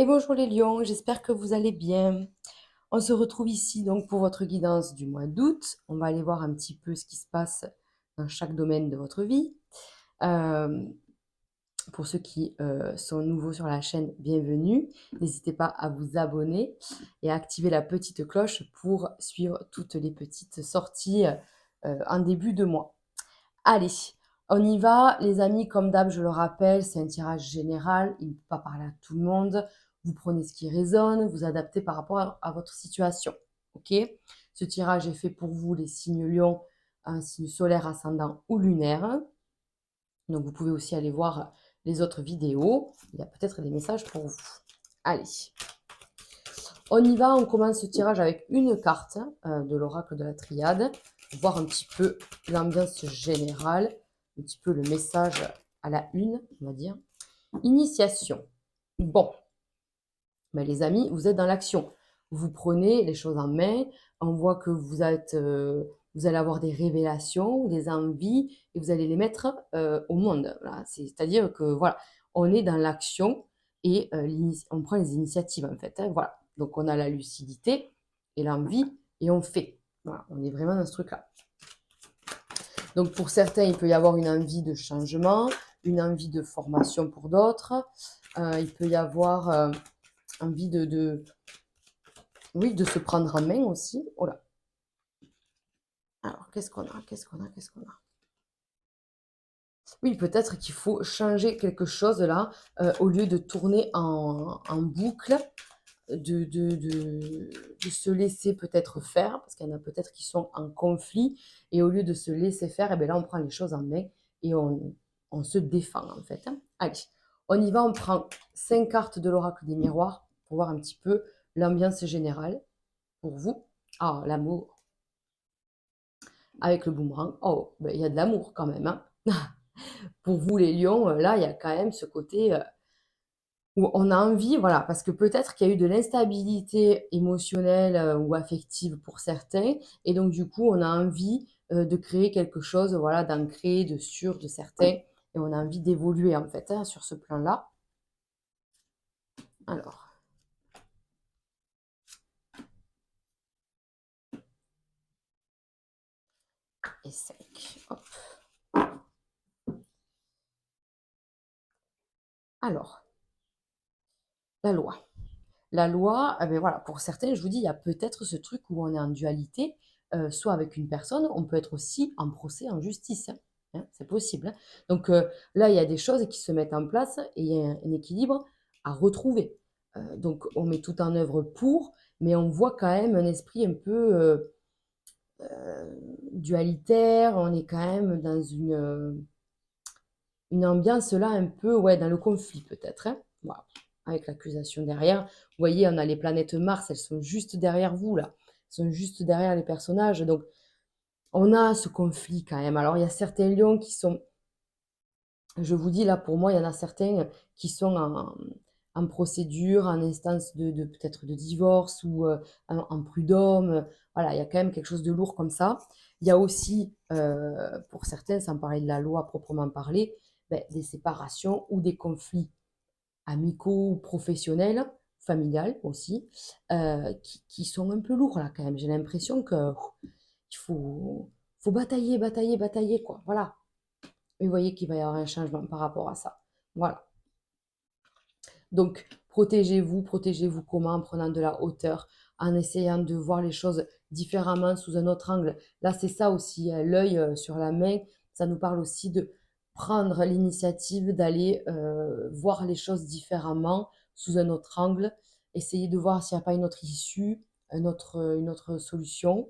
Et bonjour les lions, j'espère que vous allez bien. On se retrouve ici donc pour votre guidance du mois d'août. On va aller voir un petit peu ce qui se passe dans chaque domaine de votre vie. Euh, pour ceux qui sont nouveaux sur la chaîne, bienvenue. N'hésitez pas à vous abonner et à activer la petite cloche pour suivre toutes les petites sorties en début de mois. Allez, on y va. Les amis, comme d'hab, je le rappelle, c'est un tirage général. Il ne peut pas parler à tout le monde. Vous prenez ce qui résonne, vous adaptez par rapport à votre situation. Ok? Ce tirage est fait pour vous, les signes lion, un signe solaire, ascendant ou lunaire. Donc, vous pouvez aussi aller voir les autres vidéos. Il y a peut-être des messages pour vous. Allez, on y va. On commence ce tirage avec une carte de l'oracle de la triade. Voir un petit peu l'ambiance générale, un petit peu le message à la une, on va dire. Initiation. Bon, mais les amis, vous êtes dans l'action. Vous prenez les choses en main. On voit que vous allez avoir des révélations, des envies, et vous allez les mettre au monde. Voilà. C'est-à-dire que voilà, on est dans l'action et on prend les initiatives en fait. Hein, voilà. Donc on a la lucidité et l'envie et on fait. Voilà, on est vraiment dans ce truc-là. Donc pour certains, il peut y avoir une envie de changement, une envie de formation pour d'autres. Il peut y avoir envie oui, de se prendre en main aussi. Oh là. Alors, qu'est-ce qu'on a? Oui, peut-être qu'il faut changer quelque chose là, au lieu de tourner en boucle, de se laisser peut-être faire, parce qu'il y en a peut-être qui sont en conflit, et au lieu de se laisser faire, et bien là, on prend les choses en main et on se défend en fait. Hein. Allez, on y va, on prend 5 cartes de l'oracle des miroirs pour voir un petit peu l'ambiance générale pour vous. Ah, l'amour avec le boomerang. Oh, ben, il y a de l'amour quand même. Hein. Pour vous les lions, là, il y a quand même ce côté où on a envie, voilà, parce que peut-être qu'il y a eu de l'instabilité émotionnelle ou affective pour certains, et donc du coup, on a envie de créer quelque chose, voilà, d'ancré, de sûr, de certain, et on a envie d'évoluer en fait hein, sur ce plan-là. Alors, et 5. Hop. Alors, la loi. La loi, eh ben voilà, pour certains, je vous dis, il y a peut-être ce truc où on est en dualité, soit avec une personne, on peut être aussi en procès, en justice. Hein, hein, c'est possible. Hein. Donc là, il y a des choses qui se mettent en place et il y a un équilibre à retrouver. Donc on met tout en œuvre pour, mais on voit quand même un esprit un peu dualitaire. On est quand même dans une ambiance là un peu, ouais, dans le conflit peut-être. Hein. Voilà. Avec l'accusation derrière. Vous voyez, on a les planètes Mars, elles sont juste derrière vous là. Elles sont juste derrière les personnages. Donc, on a ce conflit quand même. Alors, il y a certains lions qui sont, je vous dis là, pour moi, il y en a certains qui sont en procédure, en instance de peut-être de divorce ou en prud'homme. Voilà, il y a quand même quelque chose de lourd comme ça. Il y a aussi, pour certains, sans parler de la loi proprement parler, ben, des séparations ou des conflits amicaux ou professionnels, familiales aussi, qui sont un peu lourds là quand même. J'ai l'impression que il faut batailler, batailler, batailler, quoi. Voilà. Et vous voyez qu'il va y avoir un changement par rapport à ça. Voilà. Donc, protégez-vous comment? En prenant de la hauteur, en essayant de voir les choses différemment sous un autre angle. Là, c'est ça aussi, l'œil sur la main, ça nous parle aussi de prendre l'initiative d'aller voir les choses différemment, sous un autre angle, essayer de voir s'il n'y a pas une autre issue, une autre solution.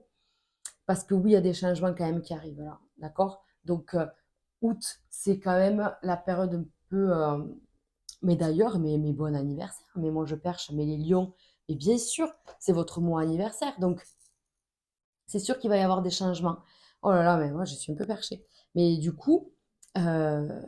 Parce que oui, il y a des changements quand même qui arrivent là, d'accord? Donc, août, c'est quand même la période un peu mais d'ailleurs, mais bon anniversaire, mais moi je perche, mais les lions, et bien sûr, c'est votre mois anniversaire, donc c'est sûr qu'il va y avoir des changements. Oh là là, mais moi je suis un peu perchée. Mais du coup, euh,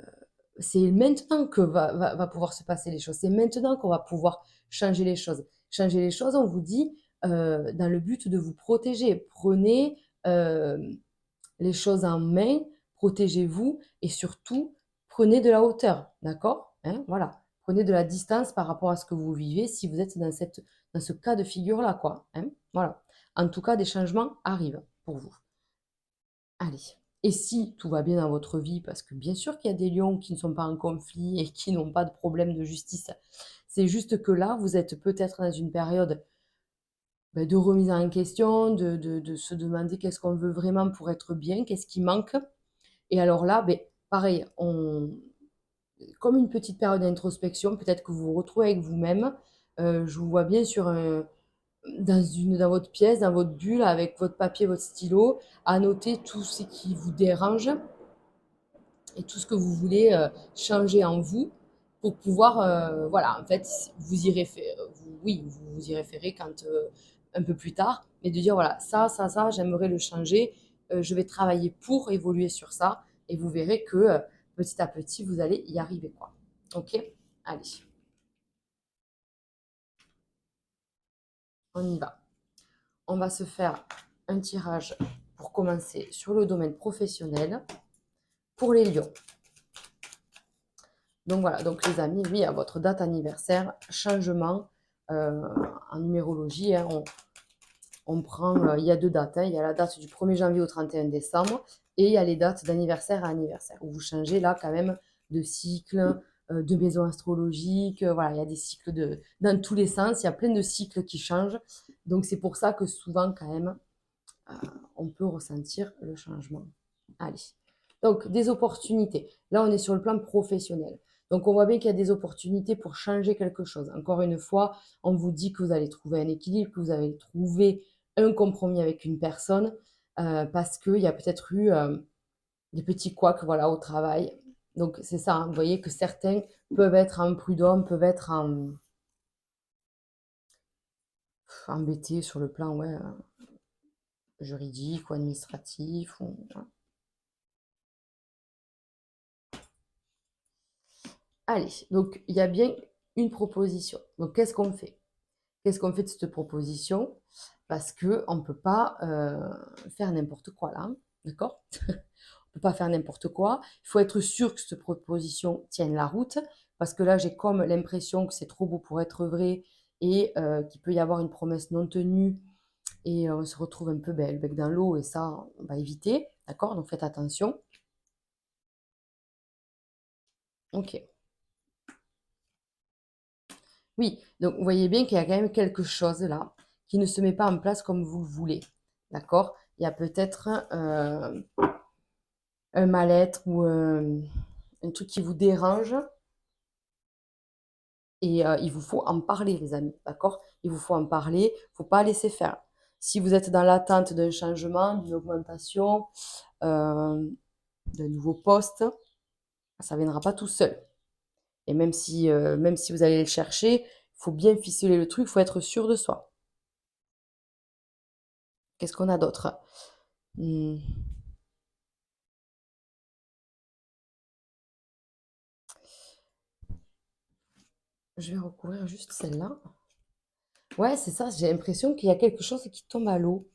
c'est maintenant que va pouvoir se passer les choses. C'est maintenant qu'on va pouvoir changer les choses. Changer les choses, on vous dit, dans le but de vous protéger. Prenez les choses en main, protégez-vous et surtout, prenez de la hauteur. D'accord? Hein, voilà. prenez de la distance par rapport à ce que vous vivez si vous êtes dans ce cas de figure-là, quoi, hein. Voilà. En tout cas, des changements arrivent pour vous. Allez. Et si tout va bien dans votre vie, parce que bien sûr qu'il y a des lions qui ne sont pas en conflit et qui n'ont pas de problème de justice, c'est juste que là, vous êtes peut-être dans une période de remise en question, de se demander qu'est-ce qu'on veut vraiment pour être bien, qu'est-ce qui manque. Et alors là, pareil, comme une petite période d'introspection, peut-être que vous vous retrouvez avec vous-même. Je vous vois bien dans votre pièce, dans votre bulle, avec votre papier, votre stylo, à noter tout ce qui vous dérange et tout ce que vous voulez changer en vous pour pouvoir, voilà, en fait, vous y référez, oui, vous y référez quand un peu plus tard, mais de dire voilà, ça, j'aimerais le changer, je vais travailler pour évoluer sur ça, et vous verrez que petit à petit, vous allez y arriver, quoi. Ok? Allez, on y va. On va se faire un tirage pour commencer sur le domaine professionnel pour les lions. Donc voilà, donc les amis, oui, à votre date anniversaire, changement en numérologie, hein, on prend, il y a deux dates, hein, il y a la date du 1er janvier au 31 décembre et il y a les dates d'anniversaire à anniversaire, où vous changez là quand même de cycle, de maison astrologique, voilà, il y a des cycles dans tous les sens, il y a plein de cycles qui changent, donc c'est pour ça que souvent quand même, euh, on peut ressentir le changement. Allez. Donc, des opportunités. Là, on est sur le plan professionnel. Donc, on voit bien qu'il y a des opportunités pour changer quelque chose. Encore une fois, on vous dit que vous allez trouver un équilibre, que vous allez trouver un compromis avec une personne, parce qu'il y a peut-être eu des petits couacs, voilà, au travail. Donc, c'est ça, hein. Vous voyez que certains peuvent être en prud'homme, peuvent être embêtés sur le plan, ouais, juridique ou administratif. Voilà. Allez, donc il y a bien une proposition. Donc qu'est-ce qu'on fait? Qu'est-ce qu'on fait de cette proposition? Parce qu'on ne peut pas faire n'importe quoi là, hein, d'accord? On ne peut pas faire n'importe quoi. Il faut être sûr que cette proposition tienne la route, parce que là, j'ai comme l'impression que c'est trop beau pour être vrai et qu'il peut y avoir une promesse non tenue et on se retrouve un peu le bec dans l'eau et ça, on va éviter, d'accord? Donc faites attention. Ok. Oui, donc vous voyez bien qu'il y a quand même quelque chose là qui ne se met pas en place comme vous le voulez. D'accord? Il y a peut-être un mal-être ou un truc qui vous dérange et il vous faut en parler, les amis. D'accord? Il vous faut en parler. Il ne faut pas laisser faire. Si vous êtes dans l'attente d'un changement, d'une augmentation, euh, d'un nouveau poste, ça ne viendra pas tout seul. Et même si vous allez le chercher, il faut bien ficeler le truc, il faut être sûr de soi. Qu'est-ce qu'on a d'autre? Hmm. Je vais recouvrir juste celle-là. Ouais, c'est ça, j'ai l'impression qu'il y a quelque chose qui tombe à l'eau.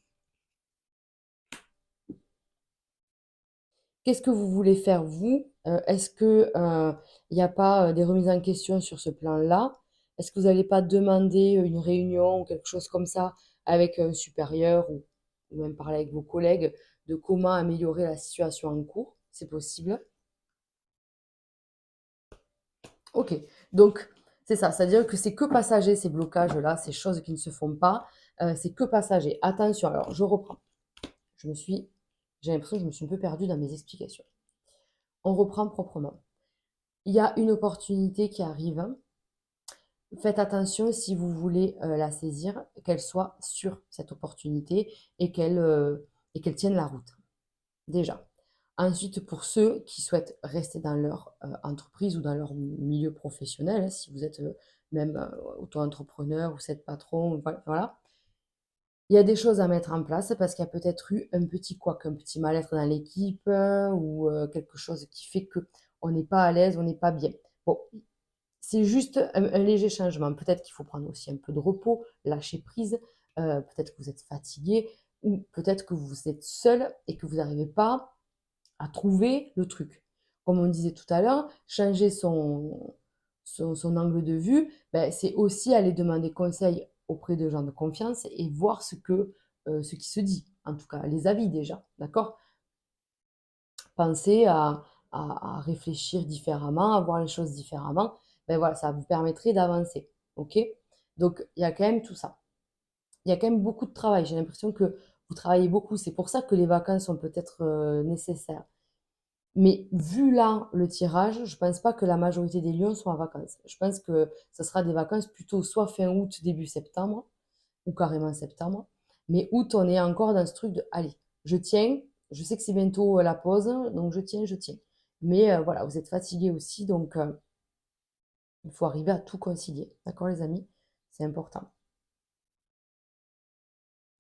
Qu'est-ce que vous voulez faire, vous? Est-ce que il n'y a pas des remises en question sur ce plan-là? Est-ce que vous n'allez pas demander une réunion ou quelque chose comme ça avec un supérieur ou même parler avec vos collègues de comment améliorer la situation en cours? C'est possible. Ok, donc c'est ça, c'est-à-dire que c'est que passager ces blocages-là, ces choses qui ne se font pas, c'est que passager. Attention, alors je reprends. Je me suis, j'ai l'impression que je me suis un peu perdue dans mes explications. On reprend proprement. Il y a une opportunité qui arrive. Faites attention si vous voulez la saisir, qu'elle soit sur cette opportunité et qu'elle tienne la route. Déjà. Ensuite, pour ceux qui souhaitent rester dans leur entreprise ou dans leur milieu professionnel, hein, si vous êtes même auto-entrepreneur ou vous êtes patron, voilà, il y a des choses à mettre en place parce qu'il y a peut-être eu un petit couac, un petit mal-être dans l'équipe ou quelque chose qui fait que on n'est pas à l'aise, on n'est pas bien. Bon, c'est juste un léger changement. Peut-être qu'il faut prendre aussi un peu de repos, lâcher prise. Peut-être que vous êtes fatigué ou peut-être que vous êtes seul et que vous n'arrivez pas à trouver le truc. Comme on disait tout à l'heure, changer son angle de vue, ben, c'est aussi aller demander conseil auprès de gens de confiance et voir ce qui se dit, en tout cas les avis déjà, d'accord? Penser à réfléchir différemment, à voir les choses différemment, ben voilà, ça vous permettrait d'avancer, OK? Donc il y a quand même tout ça. Il y a quand même beaucoup de travail. J'ai l'impression que vous travaillez beaucoup. C'est pour ça que les vacances sont peut-être nécessaires. Mais vu là le tirage, je pense pas que la majorité des lions soient en vacances. Je pense que ça sera des vacances plutôt soit fin août, début septembre, ou carrément septembre. Mais août, on est encore dans ce truc de, allez, je tiens, je sais que c'est bientôt la pause, donc je tiens, je tiens. Mais voilà, vous êtes fatigués aussi, donc il faut arriver à tout concilier. D'accord, les amis? C'est important.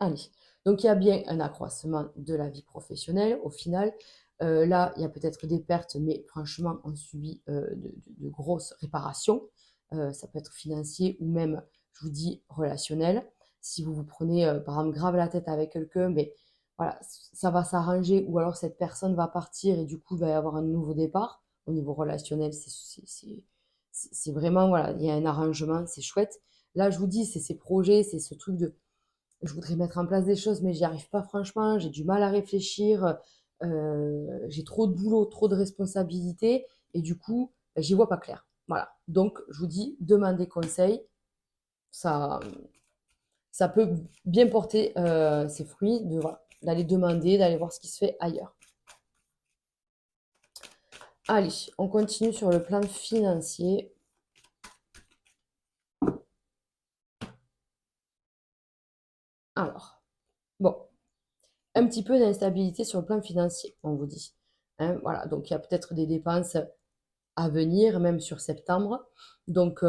Allez, donc il y a bien un accroissement de la vie professionnelle au final. Là, il y a peut-être des pertes, mais franchement, on subit de grosses réparations. Ça peut être financier ou même, je vous dis, relationnel. Si vous vous prenez, par exemple, grave la tête avec quelqu'un, mais voilà, ça va s'arranger ou alors cette personne va partir et du coup, il va y avoir un nouveau départ. Au niveau relationnel, c'est vraiment, voilà, il y a un arrangement, c'est chouette. Là, je vous dis, c'est ces projets, c'est ce truc de je voudrais mettre en place des choses, mais j'y arrive pas franchement, j'ai du mal à réfléchir, j'ai trop de boulot, trop de responsabilités, et du coup, bah, j'y vois pas clair. Voilà. Donc, je vous dis, demandez conseil, ça, ça peut bien porter ses fruits, voilà, d'aller demander, d'aller voir ce qui se fait ailleurs. Allez, on continue sur le plan financier. Alors, bon, un petit peu d'instabilité sur le plan financier, on vous dit. Hein, voilà, donc il y a peut-être des dépenses à venir, même sur septembre. Donc,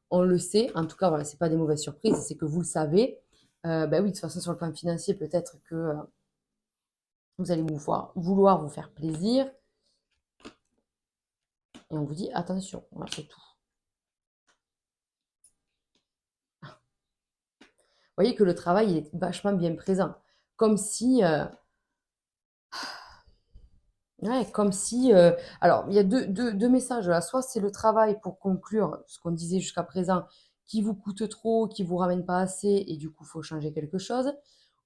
on le sait. En tout cas, voilà, c'est pas des mauvaises surprises, c'est que vous le savez. Ben oui, de toute façon, sur le plan financier, peut-être que vous allez vouloir vous faire plaisir. Et on vous dit attention, voilà, c'est tout. Vous voyez que le travail il est vachement bien présent. Comme si, ouais, comme si, alors il y a deux messages là. Soit c'est le travail pour conclure ce qu'on disait jusqu'à présent, qui vous coûte trop, qui vous ramène pas assez, et du coup, il faut changer quelque chose.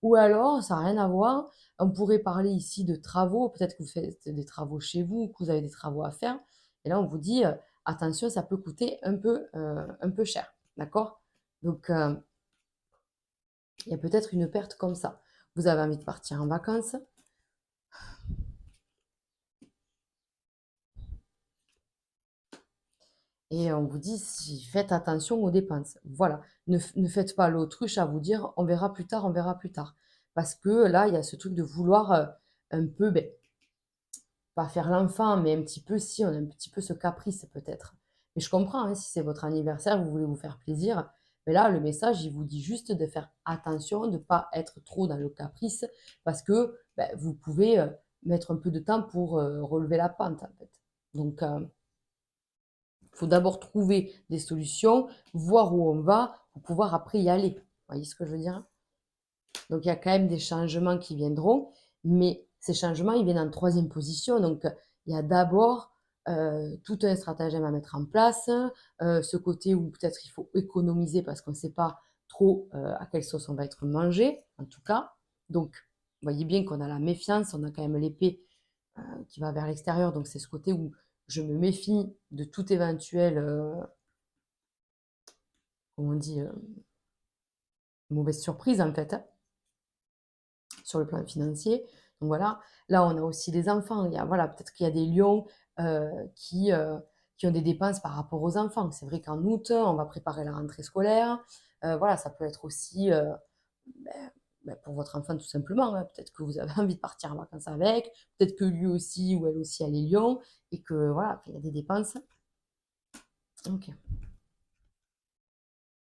Ou alors, ça n'a rien à voir. On pourrait parler ici de travaux. Peut-être que vous faites des travaux chez vous, que vous avez des travaux à faire. Et là, on vous dit, attention, ça peut coûter un peu cher. D'accord? Donc, il y a peut-être une perte comme ça. Vous avez envie de partir en vacances. Et on vous dit, faites attention aux dépenses. Voilà. Ne faites pas l'autruche à vous dire, on verra plus tard, on verra plus tard. Parce que là, il y a ce truc de vouloir un peu, ben, pas faire l'enfant, mais un petit peu, si, on a un petit peu ce caprice peut-être. Mais je comprends, hein, si c'est votre anniversaire, vous voulez vous faire plaisir. Mais là, le message, il vous dit juste de faire attention, de ne pas être trop dans le caprice, parce que ben, vous pouvez mettre un peu de temps pour relever la pente, en fait. Donc, il faut d'abord trouver des solutions, voir où on va, pour pouvoir après y aller. Vous voyez ce que je veux dire? Donc il y a quand même des changements qui viendront, mais ces changements, ils viennent en troisième position. Donc il y a d'abord tout un stratagème à mettre en place, ce côté où peut-être il faut économiser parce qu'on ne sait pas trop à quelle sauce on va être mangé, en tout cas. Donc vous voyez bien qu'on a la méfiance, on a quand même l'épée qui va vers l'extérieur. Donc c'est ce côté où je me méfie de tout éventuel, comment on dit, mauvaise surprise en fait, hein, sur le plan financier. Donc voilà, là on a aussi les enfants. Il y a, voilà, peut-être qu'il y a des lions euh, qui, euh, qui ont des dépenses par rapport aux enfants. C'est vrai qu'en août, on va préparer la rentrée scolaire. Voilà, ça peut être aussi ben, pour votre enfant tout simplement, hein. Peut-être que vous avez envie de partir en vacances avec, peut-être que lui aussi ou elle aussi a les lions et que voilà, il y a des dépenses. Ok.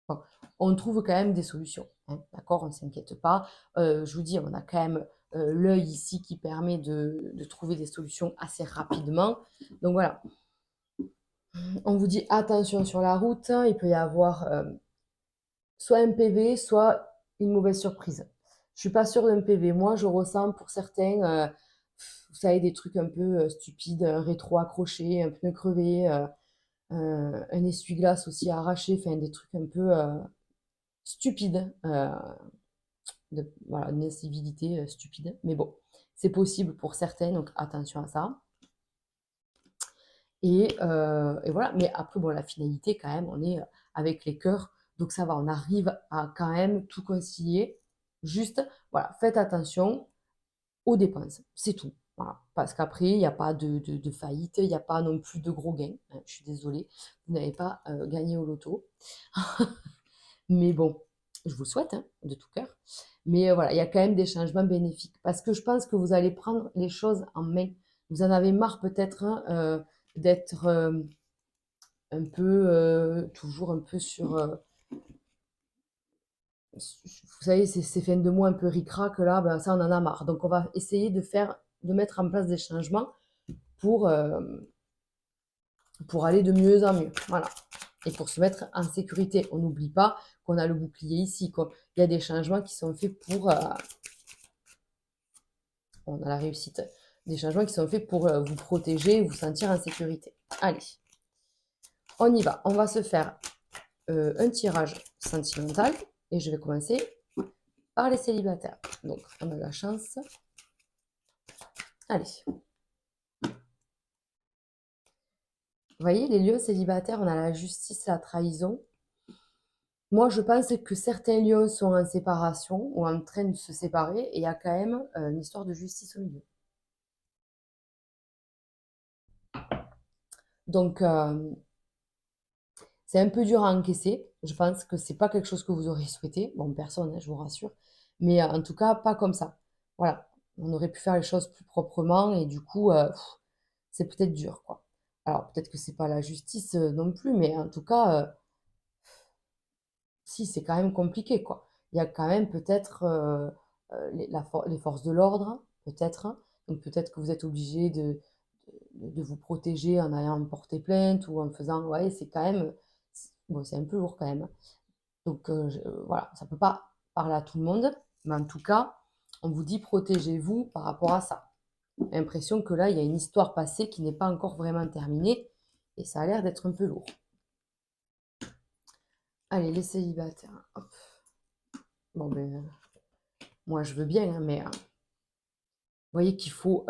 Bon, on trouve quand même des solutions, hein, d'accord? On ne s'inquiète pas. Je vous dis, on a quand même l'œil ici qui permet de trouver des solutions assez rapidement. Donc voilà, on vous dit attention sur la route, il peut y avoir soit un PV, soit une mauvaise surprise. Je suis pas sûre d'un PV. Moi, je ressens pour certains, vous savez, des trucs un peu stupides, un rétro accroché, un pneu crevé. un essuie-glace aussi arraché, enfin des trucs un peu stupides, voilà, une incivilité stupide. Mais bon, c'est possible pour certaines, donc attention à ça. Et voilà, mais après, bon, la finalité, quand même, on est avec les cœurs, donc ça va, on arrive à quand même tout concilier. Juste, voilà, faites attention aux dépenses, c'est tout. Voilà. Parce qu'après, il n'y a pas de faillite, il n'y a pas non plus de gros gains, hein. Je suis désolée, vous n'avez pas gagné au loto. Mais bon, je vous le souhaite, hein, de tout cœur. Mais voilà, il y a quand même des changements bénéfiques. Parce que je pense que vous allez prendre les choses en main. Vous en avez marre peut-être, hein, d'être un peu, toujours un peu sur, vous savez, ces fins de mois un peu ric-rac, là, ben, ça, on en a marre. Donc, on va essayer de mettre en place des changements pour, euh, pour aller de mieux en mieux. Voilà. Et pour se mettre en sécurité. On n'oublie pas qu'on a le bouclier ici, quoi. Il y a des changements qui sont faits pour... on a la réussite. Des changements qui sont faits pour vous protéger, vous sentir en sécurité. Allez, on y va. On va se faire un tirage sentimental. Et je vais commencer par les célibataires. Donc, on a de la chance. Allez. Vous voyez, les lions célibataires, on a la justice, la trahison. Moi, je pense que certains lions sont en séparation ou en train de se séparer et il y a quand même une histoire de justice au milieu. Donc, c'est un peu dur à encaisser. Je pense que c'est pas quelque chose que vous auriez souhaité. Bon, personne, hein, je vous rassure. Mais en tout cas, pas comme ça. Voilà. On aurait pu faire les choses plus proprement et du coup, c'est peut-être dur, quoi. Alors, peut-être que c'est pas la justice non plus, mais en tout cas, si, c'est quand même compliqué, quoi. Il y a quand même peut-être les forces de l'ordre, peut-être, hein. Donc peut-être que vous êtes obligé de vous protéger en allant porter plainte ou en faisant... Ouais, c'est quand même... Bon, c'est un peu lourd quand même. Donc voilà, ça ne peut pas parler à tout le monde, mais en tout cas, on vous dit protégez-vous par rapport à ça. J'ai l'impression que là, il y a une histoire passée qui n'est pas encore vraiment terminée et ça a l'air d'être un peu lourd. Allez, les célibataires. Hop. Bon, ben, moi, je veux bien, hein, mais vous voyez qu'il faut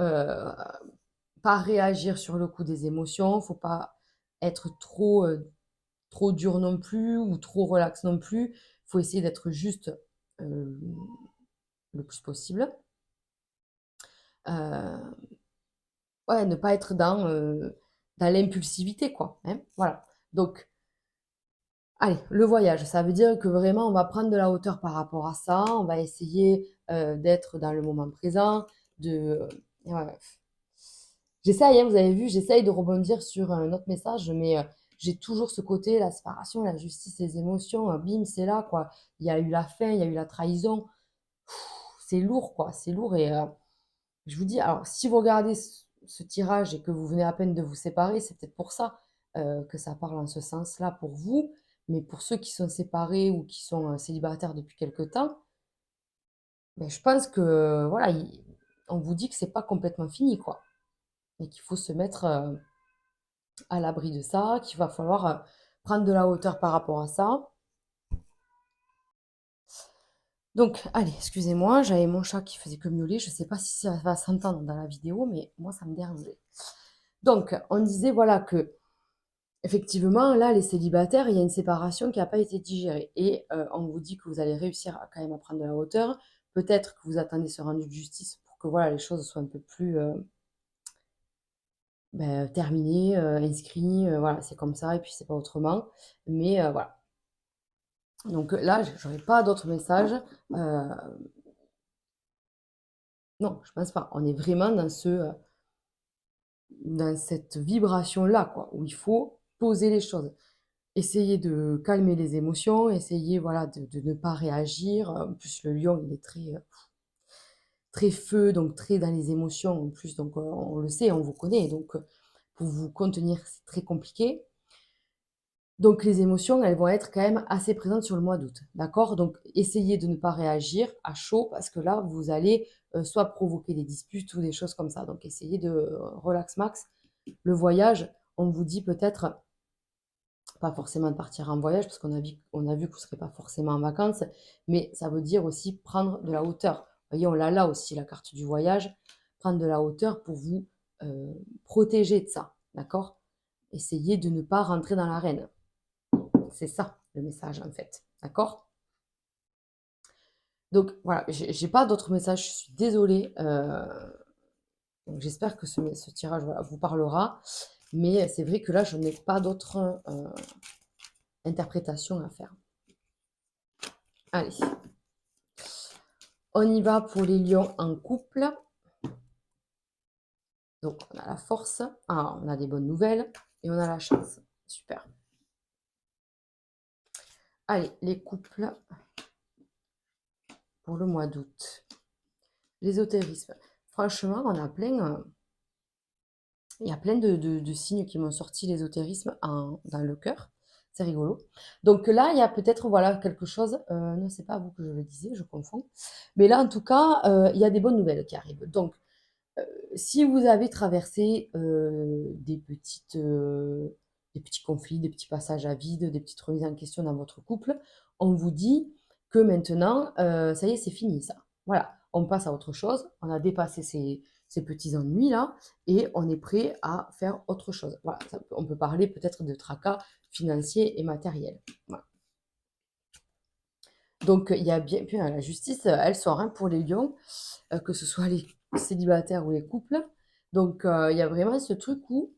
pas réagir sur le coup des émotions, il ne faut pas être trop dur non plus ou trop relax non plus. Il faut essayer d'être juste euh, le plus possible. Euh, ouais, ne pas être dans l'impulsivité, quoi, hein, voilà. Donc, allez, le voyage, ça veut dire que vraiment, on va prendre de la hauteur par rapport à ça. On va essayer d'être dans le moment présent, ouais. J'essaye, hein, vous avez vu, j'essaye de rebondir sur un autre message, mais j'ai toujours ce côté, la séparation, la justice, les émotions, bim, c'est là, quoi. Il y a eu la faim, il y a eu la trahison. C'est lourd, quoi, c'est lourd. Et je vous dis, alors, si vous regardez ce tirage et que vous venez à peine de vous séparer, c'est peut-être pour ça que ça parle en ce sens-là pour vous. Mais pour ceux qui sont séparés ou qui sont célibataires depuis quelque temps, ben, je pense que, voilà, on vous dit que c'est pas complètement fini, quoi. Et qu'il faut se mettre à l'abri de ça, qu'il va falloir prendre de la hauteur par rapport à ça. Donc, allez, excusez-moi, j'avais mon chat qui faisait que miauler. Je ne sais pas si ça va s'entendre dans la vidéo, mais moi, ça me dérangeait. Donc, on disait, voilà, que, effectivement, là, les célibataires, il y a une séparation qui n'a pas été digérée. Et on vous dit que vous allez réussir quand même à prendre de la hauteur. Peut-être que vous attendez ce rendu de justice pour que, voilà, les choses soient un peu plus terminées, inscrites. Voilà, c'est comme ça, et puis c'est pas autrement. Mais voilà. Donc là, j'aurais pas d'autres messages. Euh, non, je pense pas. On est vraiment dans cette vibration-là, quoi, où il faut poser les choses. Essayer de calmer les émotions, essayer, voilà, de ne pas réagir. En plus, le lion, il est très feu, donc très dans les émotions. En plus, donc on le sait, on vous connaît. Donc, pour vous contenir, c'est très compliqué. Donc les émotions, elles vont être quand même assez présentes sur le mois d'août, d'accord? Donc essayez de ne pas réagir à chaud parce que là, vous allez soit provoquer des disputes ou des choses comme ça. Donc essayez de relax max. Le voyage, on vous dit peut-être pas forcément de partir en voyage, parce qu'on a vu que vous ne serez pas forcément en vacances, mais ça veut dire aussi prendre de la hauteur. Vous voyez, on l'a là aussi, la carte du voyage, prendre de la hauteur pour vous protéger de ça, d'accord? Essayez de ne pas rentrer dans l'arène. C'est ça le message en fait, d'accord? Donc voilà, j'ai pas d'autres messages, je suis désolée. Donc j'espère que ce tirage voilà, vous parlera. Mais c'est vrai que là, je n'ai pas d'autres interprétations à faire. Allez, on y va pour les lions en couple. Donc on a la force, on a des bonnes nouvelles et on a la chance. Super. Allez, les couples pour le mois d'août. L'ésotérisme. Franchement, on a plein... il y a plein de signes qui m'ont sorti l'ésotérisme dans le cœur. C'est rigolo. Donc là, il y a peut-être voilà, quelque chose. Non, c'est pas à vous que je le disais, je confonds. Mais là, en tout cas, il y a des bonnes nouvelles qui arrivent. Donc, si vous avez traversé des petits conflits, des petits passages à vide, des petites remises en question dans votre couple, on vous dit que maintenant, ça y est, c'est fini ça. Voilà, on passe à autre chose, on a dépassé ces petits ennuis-là et on est prêt à faire autre chose. Voilà, on peut parler peut-être de tracas financiers et matériels. Voilà. Donc, il y a bien, puis, la justice, elle sort hein, pour les lions, que ce soit les célibataires ou les couples. Donc, il y a vraiment ce truc où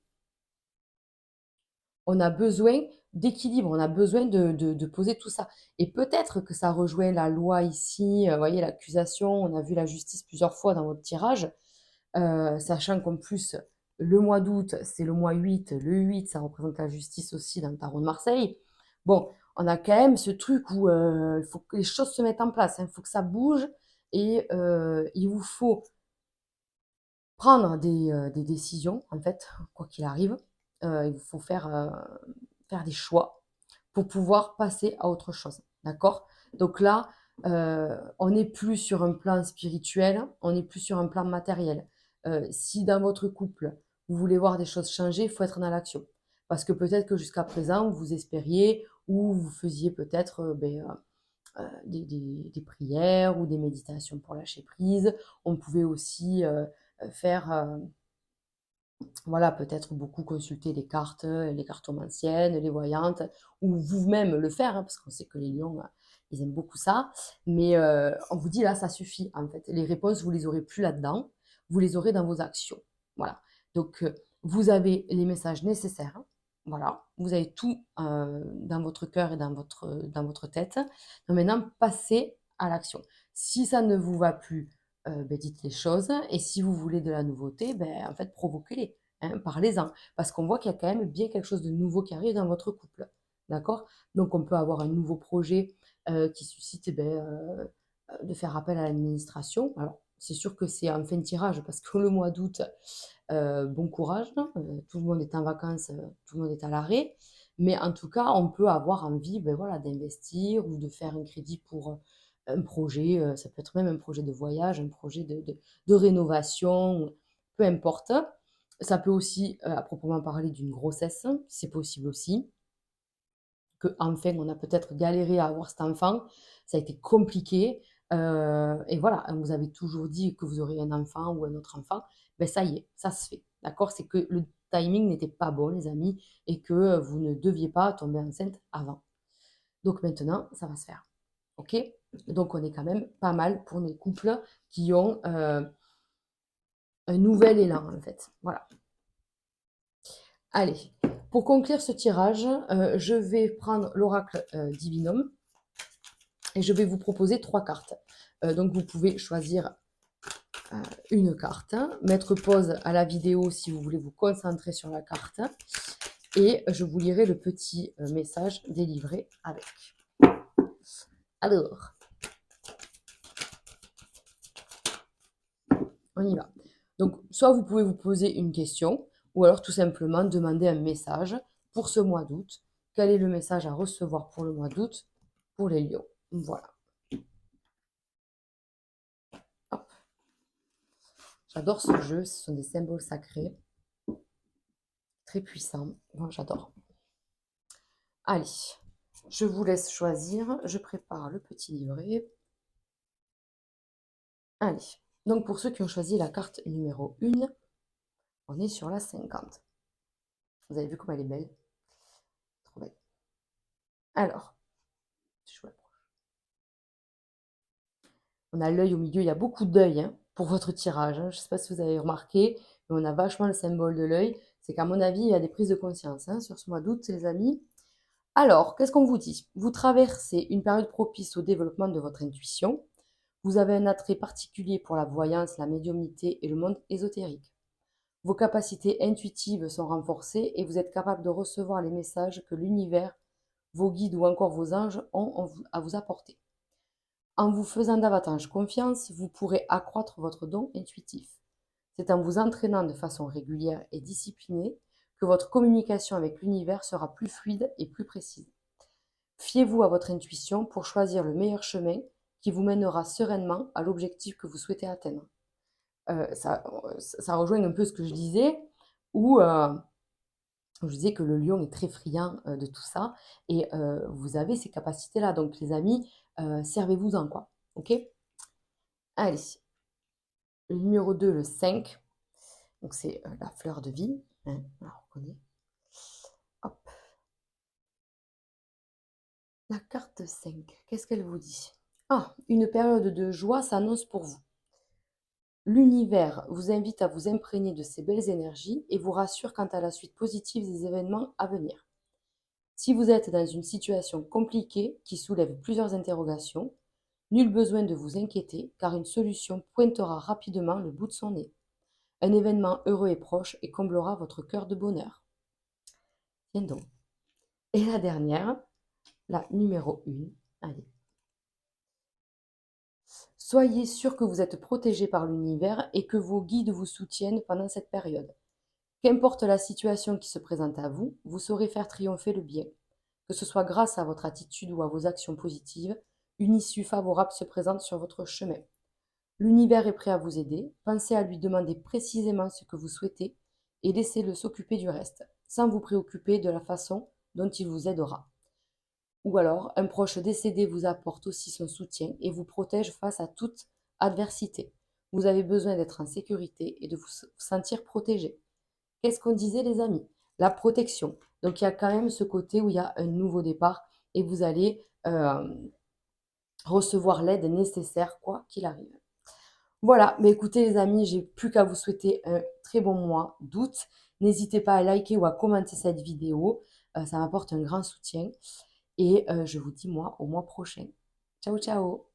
on a besoin d'équilibre, on a besoin de poser tout ça. Et peut-être que ça rejoint la loi ici, vous voyez, l'accusation, on a vu la justice plusieurs fois dans votre tirage, sachant qu'en plus, le mois d'août, c'est le mois 8, le 8, ça représente la justice aussi dans le tarot de Marseille. Bon, on a quand même ce truc où il faut que les choses se mettent en place, il faut que ça bouge et il vous faut prendre des décisions, en fait, quoi qu'il arrive. Il vous faut faire des choix pour pouvoir passer à autre chose. D'accord? Donc là, on n'est plus sur un plan spirituel, on n'est plus sur un plan matériel. Si dans votre couple, vous voulez voir des choses changer, il faut être dans l'action. Parce que peut-être que jusqu'à présent, vous espériez ou vous faisiez peut-être des prières ou des méditations pour lâcher prise. On pouvait aussi faire voilà, peut-être beaucoup consulter les cartomanciennes, les voyantes, ou vous-même le faire, hein, parce qu'on sait que les lions, ils aiment beaucoup ça. Mais on vous dit là, ça suffit, en fait. Les réponses, vous les aurez plus là-dedans, vous les aurez dans vos actions. Voilà. Donc, vous avez les messages nécessaires. Hein. Voilà. Vous avez tout dans votre cœur et dans votre tête. Donc maintenant, passez à l'action. Si ça ne vous va plus, ben, dites les choses. Et si vous voulez de la nouveauté, ben, en fait, provoquez-les. Hein, parlez-en. Parce qu'on voit qu'il y a quand même bien quelque chose de nouveau qui arrive dans votre couple. D'accord? Donc, on peut avoir un nouveau projet qui suscite eh ben, de faire appel à l'administration. Alors, c'est sûr que c'est en fin de tirage parce que le mois d'août, bon courage. Hein, tout le monde est en vacances, tout le monde est à l'arrêt. Mais en tout cas, on peut avoir envie ben, voilà, d'investir ou de faire un crédit pour un projet. Ça peut être même un projet de voyage, un projet de rénovation, peu importe. Ça peut aussi, à proprement parler, d'une grossesse. C'est possible aussi. Que enfin, on a peut-être galéré à avoir cet enfant. Ça a été compliqué. Et voilà, vous avez toujours dit que vous aurez un enfant ou un autre enfant. Ben ça y est, ça se fait. D'accord? C'est que le timing n'était pas bon, les amis, et que vous ne deviez pas tomber enceinte avant. Donc maintenant, ça va se faire. OK? Donc on est quand même pas mal pour les couples qui ont un nouvel élan, en fait. Voilà. Allez, pour conclure ce tirage, je vais prendre l'oracle Divinum et je vais vous proposer 3 cartes. Donc vous pouvez choisir une carte, mettre pause à la vidéo si vous voulez vous concentrer sur la carte et je vous lirai le petit message délivré avec. Alors, on y va. Donc, soit vous pouvez vous poser une question ou alors tout simplement demander un message pour ce mois d'août. Quel est le message à recevoir pour le mois d'août pour les lions? Voilà. Hop. J'adore ce jeu, ce sont des symboles sacrés, très puissants. Moi, j'adore. Allez, je vous laisse choisir. Je prépare le petit livret. Allez, donc pour ceux qui ont choisi la carte numéro 1, on est sur la 50. Vous avez vu comme elle est belle? Trop belle. Alors, je vous la prends. On a l'œil au milieu, il y a beaucoup d'œil hein, pour votre tirage. Hein. Je ne sais pas si vous avez remarqué, mais on a vachement le symbole de l'œil. C'est qu'à mon avis, il y a des prises de conscience hein, sur ce mois d'août, les amis. Alors, qu'est-ce qu'on vous dit? Vous traversez une période propice au développement de votre intuition. Vous avez un attrait particulier pour la voyance, la médiumnité et le monde ésotérique. Vos capacités intuitives sont renforcées et vous êtes capable de recevoir les messages que l'univers, vos guides ou encore vos anges ont à vous apporter. En vous faisant davantage confiance, vous pourrez accroître votre don intuitif. C'est en vous entraînant de façon régulière et disciplinée que votre communication avec l'univers sera plus fluide et plus précise. Fiez-vous à votre intuition pour choisir le meilleur chemin qui vous mènera sereinement à l'objectif que vous souhaitez atteindre. Ça rejoint un peu ce que je disais, où je disais que le lion est très friand de tout ça, et vous avez ces capacités-là. Donc les amis, servez-vous-en, quoi. Ok? Allez, le numéro 2, le 5. Donc c'est la fleur de vie. Hein, on la reconnaît. Hop. La carte 5, qu'est-ce qu'elle vous dit? Ah, une période de joie s'annonce pour vous. L'univers vous invite à vous imprégner de ces belles énergies et vous rassure quant à la suite positive des événements à venir. Si vous êtes dans une situation compliquée qui soulève plusieurs interrogations, nul besoin de vous inquiéter car une solution pointera rapidement le bout de son nez. Un événement heureux et proche et comblera votre cœur de bonheur. Tiens donc. Et la dernière, la numéro 1. Allez. Soyez sûr que vous êtes protégé par l'univers et que vos guides vous soutiennent pendant cette période. Qu'importe la situation qui se présente à vous, vous saurez faire triompher le bien. Que ce soit grâce à votre attitude ou à vos actions positives, une issue favorable se présente sur votre chemin. L'univers est prêt à vous aider, pensez à lui demander précisément ce que vous souhaitez et laissez-le s'occuper du reste, sans vous préoccuper de la façon dont il vous aidera. Ou alors, un proche décédé vous apporte aussi son soutien et vous protège face à toute adversité. Vous avez besoin d'être en sécurité et de vous sentir protégé. Qu'est-ce qu'on disait les amis? La protection. Donc il y a quand même ce côté où il y a un nouveau départ et vous allez recevoir l'aide nécessaire quoi qu'il arrive. Voilà, mais écoutez les amis, j'ai plus qu'à vous souhaiter un très bon mois d'août. N'hésitez pas à liker ou à commenter cette vidéo, ça m'apporte un grand soutien et je vous dis moi au mois prochain. Ciao ciao!